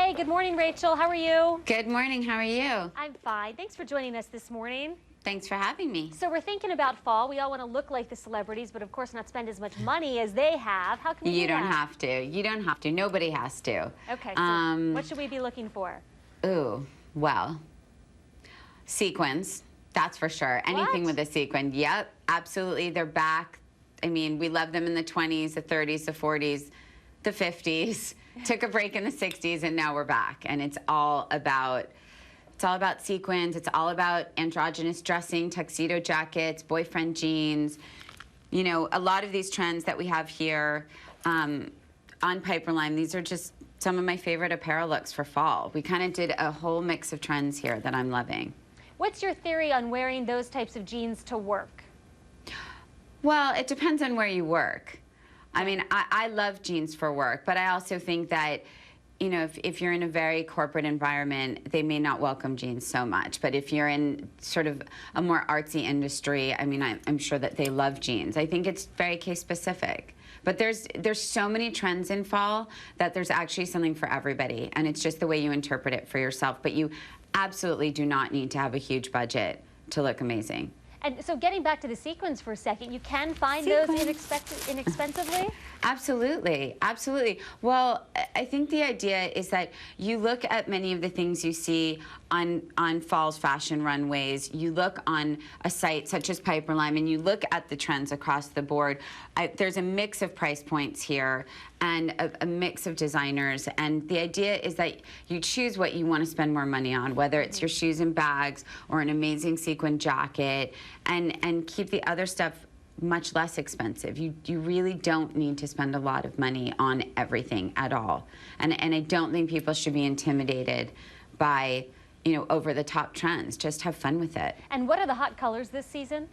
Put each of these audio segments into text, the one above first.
Hey, good morning, Rachel. How are you? Good morning. How are you? I'm fine. Thanks for joining us this morning. Thanks for having me. So we're thinking about fall. We all want to look like the celebrities, but of course not spend as much money as they have. How can we do that? You don't have to. You don't have to. Nobody has to. Okay, so what should we be looking for? Ooh, well, sequins. That's for sure. Anything with a sequin. Yep, absolutely. They're back. I mean, we love them in the 20s, the 30s, the 40s, the 50s. Took a break in the 60s, and now we're back. And it's all about sequins. It's all about androgynous dressing, tuxedo jackets, boyfriend jeans. You know, a lot of these trends that we have here on Piperline, these are just some of my favorite apparel looks for fall. We kind of did a whole mix of trends here that I'm loving. What's your theory on wearing those types of jeans to work? Well, it depends on where you work. I mean, I love jeans for work, but I also think that, you know, if you're in a very corporate environment, they may not welcome jeans so much. But if you're in sort of a more artsy industry, I mean, I'm sure that they love jeans. I think it's very case specific. But there's so many trends in fall that there's actually something for everybody. And it's just the way you interpret it for yourself. But you absolutely do not need to have a huge budget to look amazing. And so getting back to the sequins for a second, you can find those inexpensively? Absolutely, absolutely. Well, I think the idea is that you look at many of the things you see on fall's fashion runways. You look on a site such as Piperline, and you look at the trends across the board. There's a mix of price points here and a mix of designers. And the idea is that you choose what you want to spend more money on, whether it's your shoes and bags or an amazing sequin jacket, and keep the other stuff much less expensive. You really don't need to spend a lot of money on everything at all. And I don't think people should be intimidated by, you know, over-the-top trends. Just have fun with it. And what are the hot colors this season?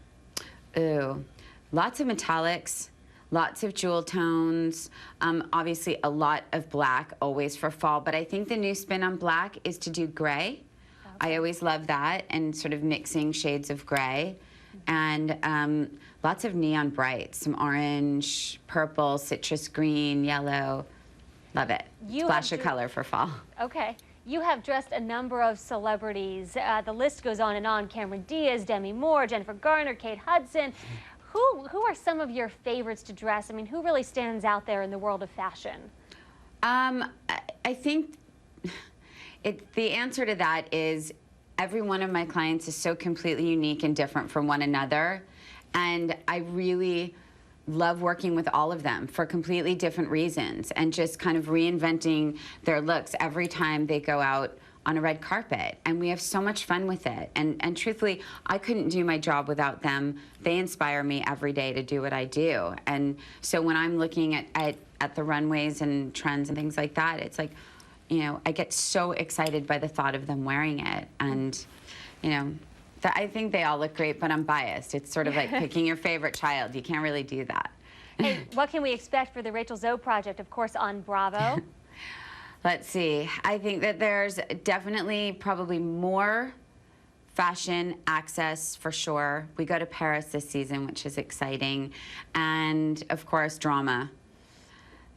Ooh, lots of metallics, lots of jewel tones, obviously a lot of black, always for fall. But I think the new spin on black is to do gray. Okay. I always love that, and sort of mixing shades of gray. And lots of neon brights, some orange, purple, citrus green, yellow. Love it. Splash of color for fall. Okay. You have dressed a number of celebrities. The list goes on and on. Cameron Diaz, Demi Moore, Jennifer Garner, Kate Hudson. Who are some of your favorites to dress? I mean, who really stands out there in the world of fashion? I think the answer to that is every one of my clients is so completely unique and different from one another. And I really love working with all of them for completely different reasons, and just kind of reinventing their looks every time they go out on a red carpet. And we have so much fun with it. And truthfully, I couldn't do my job without them. They inspire me every day to do what I do. And so when I'm looking at the runways and trends and things like that, it's like, you know, I get so excited by the thought of them wearing it. And, you know, I think they all look great, but I'm biased. It's sort of like picking your favorite child. You can't really do that. Hey, what can we expect for the Rachel Zoe project, of course, on Bravo? Let's see. I think that there's definitely probably more fashion access for sure. We go to Paris this season, which is exciting. And, of course, drama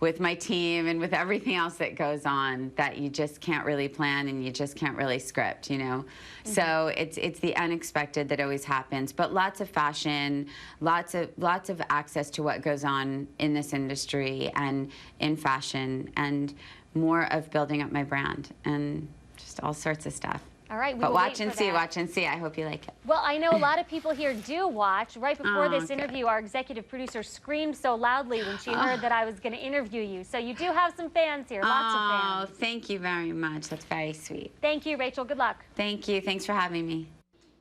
with my team and with everything else that goes on that you just can't really plan and you just can't really script, you know? Mm-hmm. So it's the unexpected that always happens. But lots of fashion, lots of access to what goes on in this industry and in fashion, and more of building up my brand and just all sorts of stuff. All right, but watch and see, watch and see. I hope you like it. Well, I know a lot of people here do watch. Right before this interview, our executive producer screamed so loudly when she heard that I was going to interview you. So you do have some fans here, lots of fans. Oh, thank you very much. That's very sweet. Thank you, Rachel. Good luck. Thank you. Thanks for having me.